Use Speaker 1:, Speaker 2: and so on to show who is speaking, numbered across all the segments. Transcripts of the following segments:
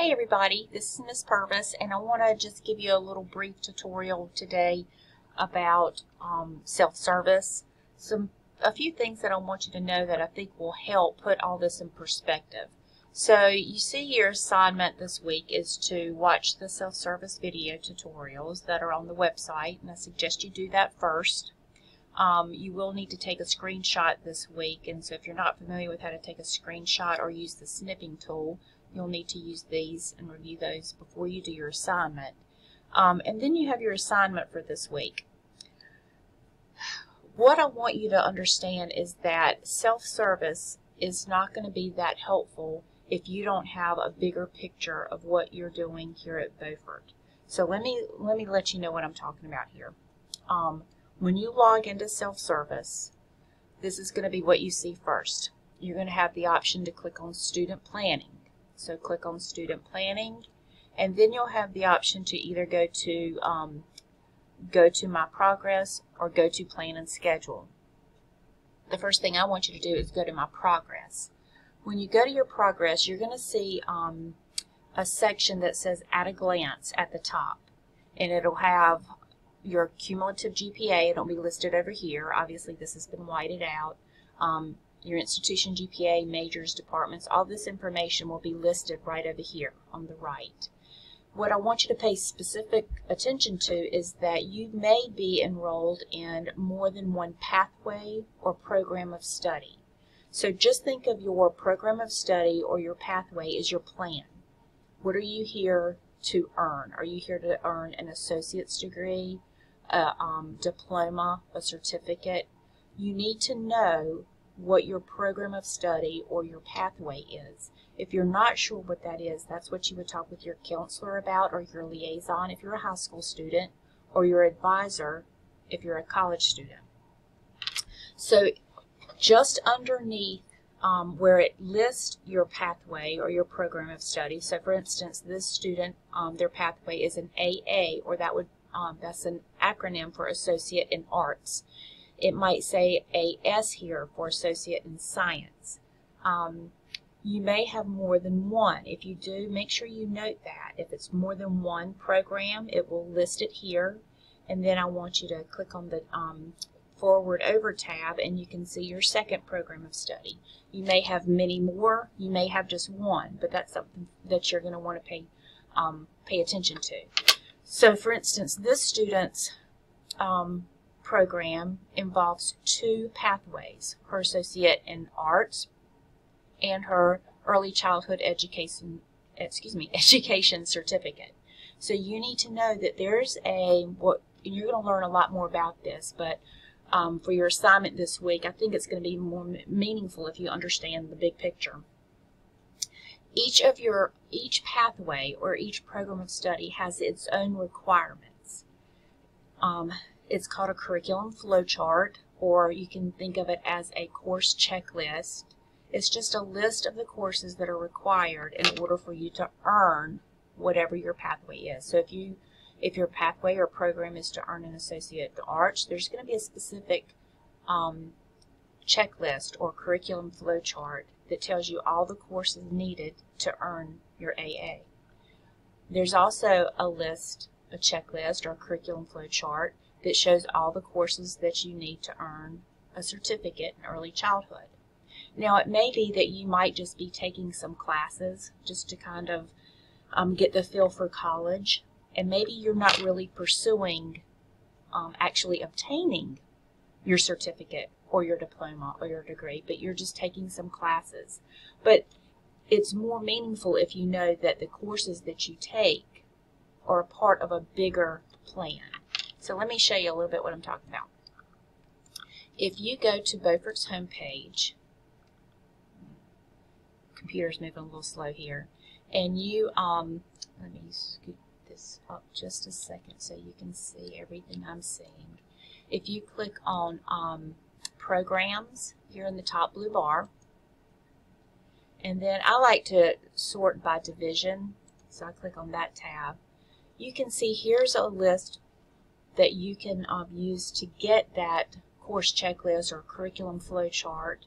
Speaker 1: Hey everybody, this is Miss Purvis, and I want to just give you a little brief tutorial today about self-service. A few things that I want you to know that I think will help put all this in perspective. So you see your assignment this week is to watch the self-service video tutorials that are on the website, and I suggest you do that first. You will need to take a screenshot this week, and so if you're not familiar with how to take a screenshot or use the snipping tool, you'll need to use these and review those before you do your assignment. And then you have your assignment for this week. What I want you to understand is that self-service is not going to be that helpful if you don't have a bigger picture of what you're doing here at Beaufort. So let me let you know what I'm talking about here. When you log into self-service, this is going to be what you see first. You're going to have the option to click on Student Planning. So click on Student Planning, and then you'll have the option to either go to My Progress or go to Plan and Schedule. The first thing I want you to do is go to My Progress. When you go to your Progress, you're going to see a section that says At a Glance at the top, and it'll have your cumulative GPA. It'll be listed over here. Obviously this has been whited out. Your institution GPA, majors, departments, all this information will be listed right over here on the right. What I want you to pay specific attention to is that you may be enrolled in more than one pathway or program of study. So just think of your program of study or your pathway as your plan. What are you here to earn? Are you here to earn an associate's degree, a diploma, a certificate? You need to know what your program of study or your pathway is. If you're not sure what that is, that's what you would talk with your counselor about, or your liaison if you're a high school student, or your advisor if you're a college student. So just underneath where it lists your pathway or your program of study, so for instance this student, their pathway is an AA, or that's an acronym for Associate in Arts. It might say AS here for Associate in Science. You may have more than one. If you do, make sure you note that. If it's more than one program, it will list it here. And then I want you to click on the Forward Over tab, and you can see your second program of study. You may have many more. You may have just one, but that's something that you're going to want to pay attention to. So, for instance, this student's program involves two pathways, her Associate in Arts and her Early Childhood Education Certificate. So you need to know that there's and you're going to learn a lot more about this, but for your assignment this week, I think it's going to be more meaningful if you understand the big picture. Each pathway or each program of study has its own requirements. It's called a curriculum flowchart, or you can think of it as a course checklist. It's just a list of the courses that are required in order for you to earn whatever your pathway is. So if your pathway or program is to earn an Associate in Arts, there's going to be a specific checklist or curriculum flowchart that tells you all the courses needed to earn your AA. There's also a checklist or a curriculum flowchart that shows all the courses that you need to earn a certificate in early childhood. Now, it may be that you might just be taking some classes just to kind of get the feel for college, and maybe you're not really pursuing actually obtaining your certificate or your diploma or your degree, but you're just taking some classes. But it's more meaningful if you know that the courses that you take are a part of a bigger plan. So let me show you a little bit what I'm talking about. If you go to Beaufort's homepage, computer's moving a little slow here, and you, let me scoot this up just a second so you can see everything I'm seeing. If you click on Programs here in the top blue bar, and then I like to sort by division, so I click on that tab, you can see here's a list that you can use to get that course checklist or curriculum flowchart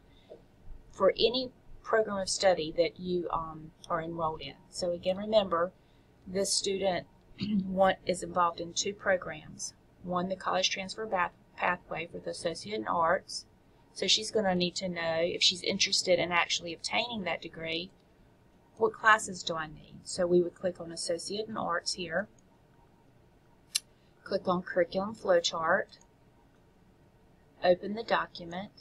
Speaker 1: for any program of study that you are enrolled in. So again, remember, this student is involved in 2 programs. One, the college transfer pathway for the Associate in Arts. So she's going to need to know, if she's interested in actually obtaining that degree, what classes do I need? So we would click on Associate in Arts here. Click on Curriculum Flowchart. Open the document.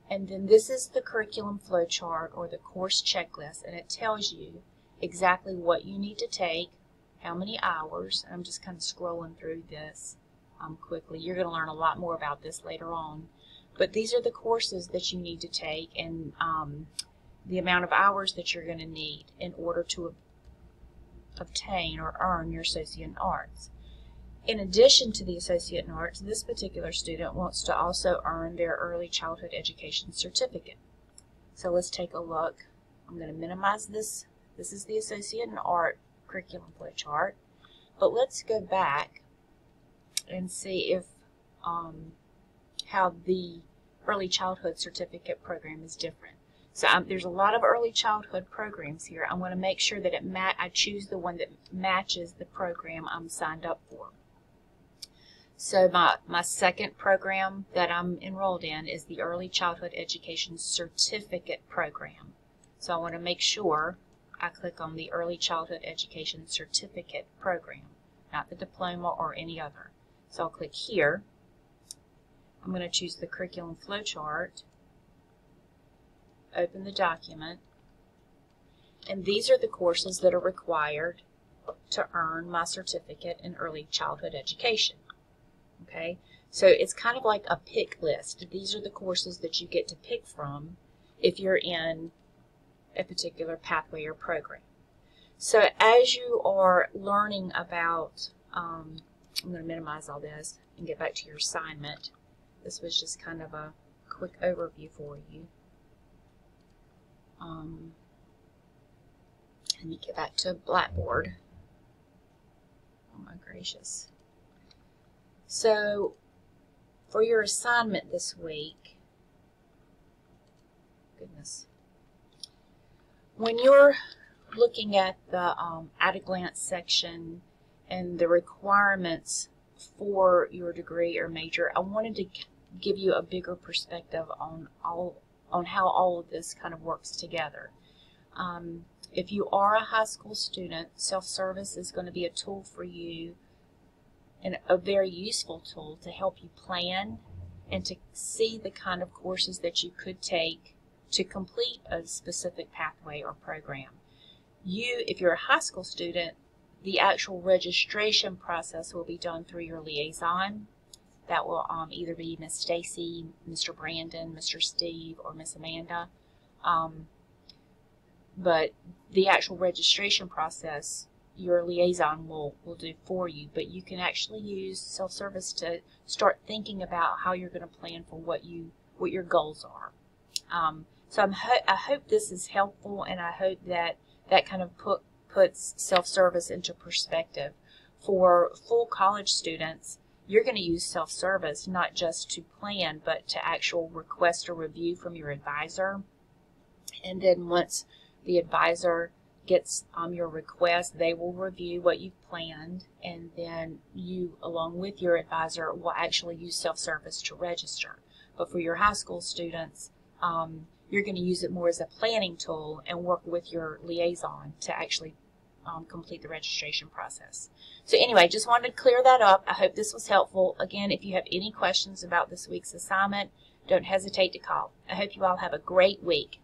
Speaker 1: And then this is the curriculum flowchart, or the course checklist, and it tells you exactly what you need to take, how many hours. I'm just kind of scrolling through this quickly. You're going to learn a lot more about this later on. But these are the courses that you need to take, and the amount of hours that you're going to need in order to obtain or earn your Associate in Arts. In addition to the Associate in Arts, this particular student wants to also earn their Early Childhood Education Certificate. So let's take a look. I'm going to minimize this. This is the Associate in Art curriculum flowchart. But let's go back and see if how the Early Childhood Certificate program is different. So there's a lot of early childhood programs here. I'm going to make sure that I choose the one that matches the program I'm signed up for. So my second program that I'm enrolled in is the Early Childhood Education Certificate program. So I want to make sure I click on the Early Childhood Education Certificate program, not the diploma or any other. So I'll click here. I'm going to choose the curriculum flowchart, open the document, and these are the courses that are required to earn my certificate in early childhood education. Okay, so it's kind of like a pick list. These are the courses that you get to pick from if you're in a particular pathway or program. So as you are learning about, I'm going to minimize all this and get back to your assignment. This was just kind of a quick overview for you. Let me get back to Blackboard. Oh my gracious. So for your assignment this week, goodness, when you're looking at the at-a-glance section and the requirements for your degree or major, I wanted to give you a bigger perspective on how all of this kind of works together. If you are a high school student, self-service is going to be a tool for you, and a very useful tool to help you plan and to see the kind of courses that you could take to complete a specific pathway or program. If you're a high school student, the actual registration process will be done through your liaison. That will either be Miss Stacy, Mr. Brandon, Mr. Steve, or Miss Amanda. But the actual registration process, your liaison will do for you. But you can actually use self-service to start thinking about how you're going to plan for what your goals are. So I hope this is helpful, and I hope that kind of puts self-service into perspective. For full college students, you're going to use self-service not just to plan, but to actual request a review from your advisor. And then once the advisor gets your request, they will review what you've planned, and then you, along with your advisor, will actually use self-service to register. But for your high school students, you're going to use it more as a planning tool and work with your liaison to actually complete the registration process. So anyway, just wanted to clear that up. I hope this was helpful. Again, if you have any questions about this week's assignment, don't hesitate to call. I hope you all have a great week.